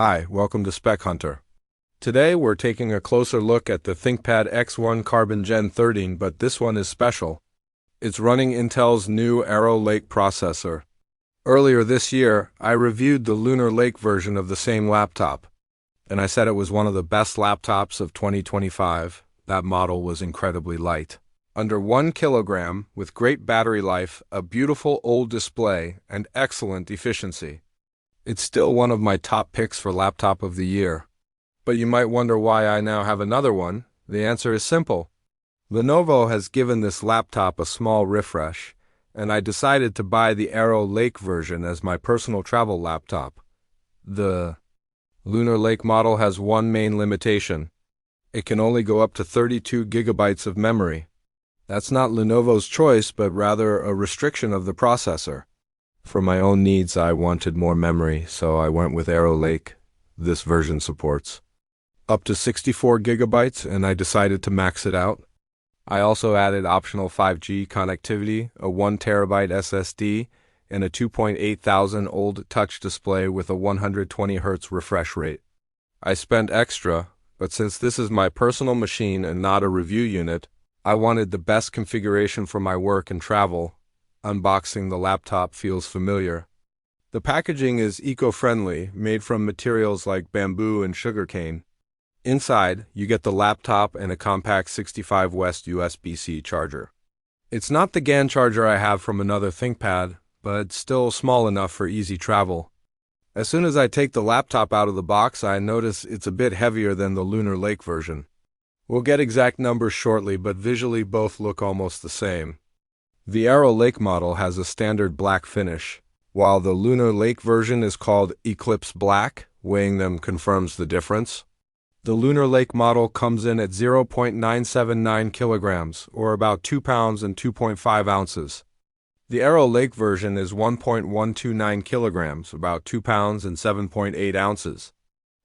Hi, welcome to Spec Hunter. Today we're taking a closer look at the ThinkPad X1 Gen 13, but this one is special. It's running Intel's new Arrow Lake processor. Earlier this year, I reviewed the Lunar Lake version of the same laptop, and I said it was one of the best laptops of 2025. That model was incredibly light. Under 1 kilogram, with great battery life, a beautiful old display, and excellent efficiency. It's still one of my top picks for laptop of the year. But you might wonder why I now have another one. The answer is simple. Lenovo has given this laptop a small refresh, and I decided to buy the Arrow Lake version as my personal travel laptop. The Lunar Lake model has one main limitation. It can only go up to 32 gigabytes of memory. That's not Lenovo's choice, but rather a restriction of the processor. For my own needs, I wanted more memory, so I went with Arrow Lake. This version supports up to 64 gigabytes, and I decided to max it out. I also added optional 5G connectivity, a 1 terabyte SSD, and a 2,800 old touch display with a 120 Hz refresh rate. I spent extra, but since this is my personal machine and not a review unit, I wanted the best configuration for my work and travel. Unboxing the laptop feels familiar. The packaging is eco-friendly, made from materials like bamboo and sugarcane. Inside, you get the laptop and a compact 65 West USB-C charger. It's not the GAN charger I have from another ThinkPad, but still small enough for easy travel. As soon as I take the laptop out of the box, I notice it's a bit heavier than the Lunar Lake version. We'll get exact numbers shortly, but visually both look almost the same. The Arrow Lake model has a standard black finish, while the Lunar Lake version is called Eclipse Black. Weighing them confirms the difference. The Lunar Lake model comes in at 0.979 kilograms, or about 2 pounds and 2.5 ounces. The Arrow Lake version is 1.129 kilograms, about 2 pounds and 7.8 ounces.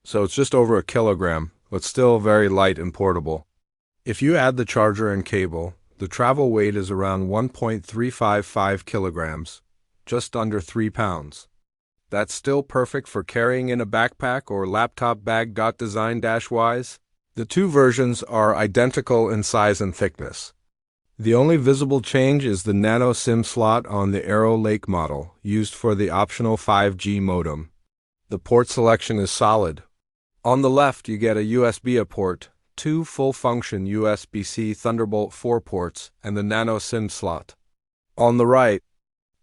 So it's just over a kilogram, but still very light and portable. If you add the charger and cable, the travel weight is around 1.355 kilograms, just under 3 pounds. That's still perfect for carrying in a backpack or laptop bag. Design-wise, the two versions are identical in size and thickness. The only visible change is the nano SIM slot on the Arrow Lake model, used for the optional 5G modem. The port selection is solid. On the left, you get a USB-A port, 2 full-function USB-C Thunderbolt 4 ports, and the nano SIM slot. On the right,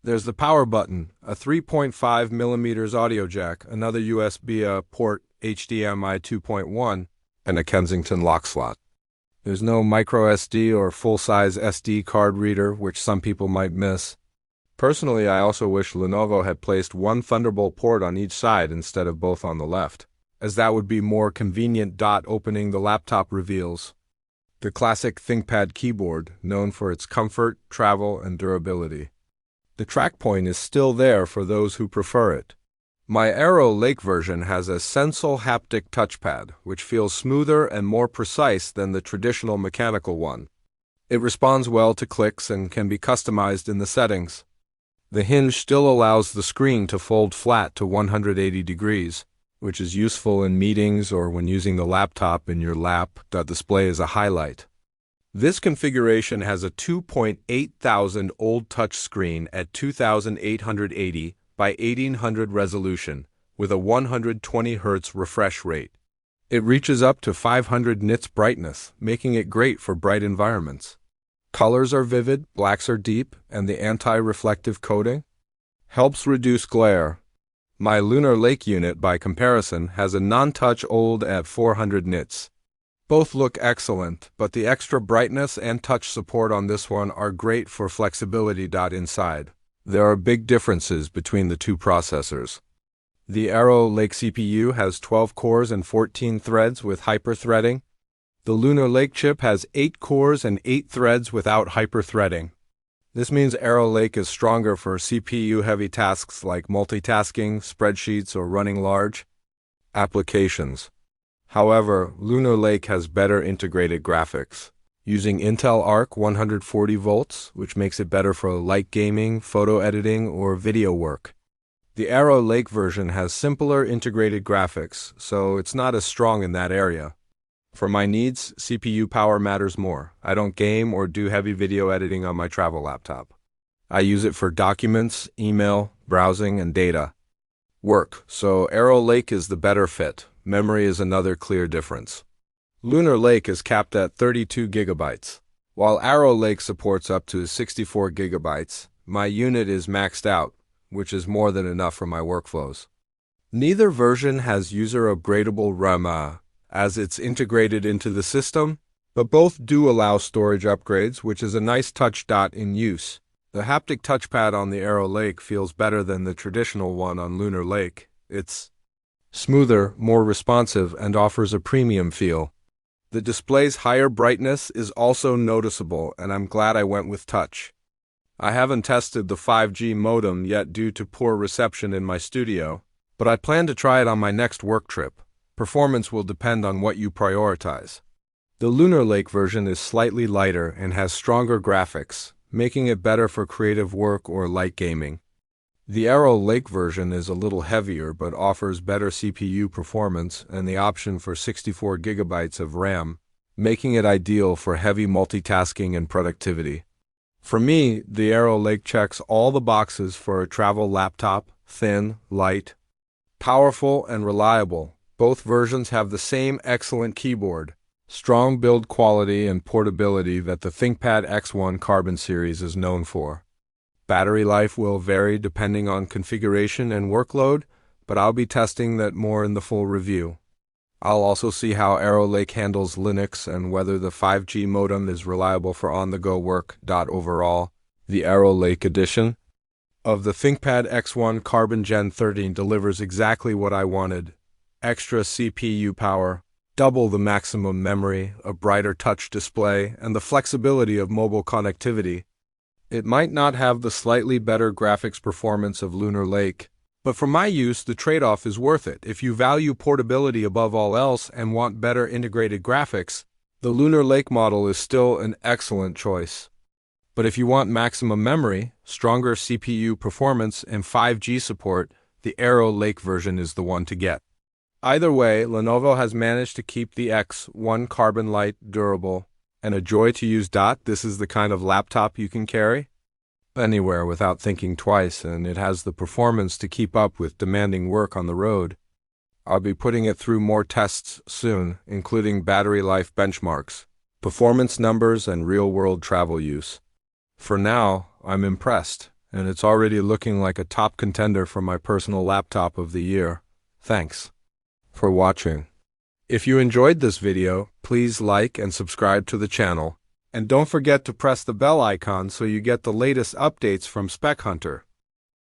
there's the power button, a 3.5mm audio jack, another USB-A port, HDMI 2.1, and a Kensington lock slot. There's no microSD or full-size SD card reader, which some people might miss. Personally, I also wish Lenovo had placed one Thunderbolt port on each side instead of both on the left, as that would be more convenient. Opening the laptop reveals the classic ThinkPad keyboard, known for its comfort, travel, and durability. The track point is still there for those who prefer it. My Arrow Lake version has a Sensal haptic touchpad, which feels smoother and more precise than the traditional mechanical one. It responds well to clicks and can be customized in the settings. The hinge still allows the screen to fold flat to 180 degrees, which is useful in meetings or when using the laptop in your lap. The display is a highlight. This configuration has a 2,800 old touch screen at 2880 by 1800 resolution with a 120 Hz refresh rate. It reaches up to 500 nits brightness, making it great for bright environments. Colors are vivid, blacks are deep, and the anti-reflective coating helps reduce glare. My Lunar Lake unit, by comparison, has a non-touch OLED at 400 nits. Both look excellent, but the extra brightness and touch support on this one are great for flexibility. Inside, there are big differences between the two processors. The Arrow Lake CPU has 12 cores and 14 threads with hyper-threading. The Lunar Lake chip has 8 cores and 8 threads without hyper-threading. This means Arrow Lake is stronger for CPU-heavy tasks like multitasking, spreadsheets, or running large applications. However, Lunar Lake has better integrated graphics, using Intel Arc 140 volts, which makes it better for light gaming, photo editing, or video work. The Arrow Lake version has simpler integrated graphics, so it's not as strong in that area. For my needs, CPU power matters more. I don't game or do heavy video editing on my travel laptop. I use it for documents, email, browsing, and data. Work, so Arrow Lake is the better fit. Memory is another clear difference. Lunar Lake is capped at 32 gigabytes. While Arrow Lake supports up to 64 gigabytes, my unit is maxed out, which is more than enough for my workflows. Neither version has user-upgradable RAM, as it's integrated into the system, but both do allow storage upgrades, which is a nice touch. In use. The haptic touchpad on the Arrow Lake feels better than the traditional one on Lunar Lake. It's smoother, more responsive, and offers a premium feel. The display's higher brightness is also noticeable, and I'm glad I went with touch. I haven't tested the 5G modem yet due to poor reception in my studio, but I plan to try it on my next work trip. Performance will depend on what you prioritize. The Lunar Lake version is slightly lighter and has stronger graphics, making it better for creative work or light gaming. The Arrow Lake version is a little heavier but offers better CPU performance and the option for 64 gigabytes of RAM, making it ideal for heavy multitasking and productivity. For me, the Arrow Lake checks all the boxes for a travel laptop: thin, light, powerful, and reliable. Both versions have the same excellent keyboard, strong build quality, and portability that the ThinkPad X1 Carbon series is known for. Battery life will vary depending on configuration and workload, but I'll be testing that more in the full review. I'll also see how Arrow Lake handles Linux and whether the 5G modem is reliable for on-the-go work. Overall, the Arrow Lake edition of the ThinkPad X1 Carbon Gen 13 delivers exactly what I wanted: extra CPU power, double the maximum memory, a brighter touch display, and the flexibility of mobile connectivity. It might not have the slightly better graphics performance of Lunar Lake, but for my use, the trade-off is worth it. If you value portability above all else and want better integrated graphics, the Lunar Lake model is still an excellent choice. But if you want maximum memory, stronger CPU performance, and 5G support, the Arrow Lake version is the one to get. Either way, Lenovo has managed to keep the X1 Carbon light, durable, and a joy to use. This is the kind of laptop you can carry anywhere without thinking twice, and it has the performance to keep up with demanding work on the road. I'll be putting it through more tests soon, including battery life benchmarks, performance numbers, and real-world travel use. For now, I'm impressed, and it's already looking like a top contender for my personal laptop of the year. Thanks for watching. If you enjoyed this video, please like and subscribe to the channel. And don't forget to press the bell icon so you get the latest updates from Spec Hunter.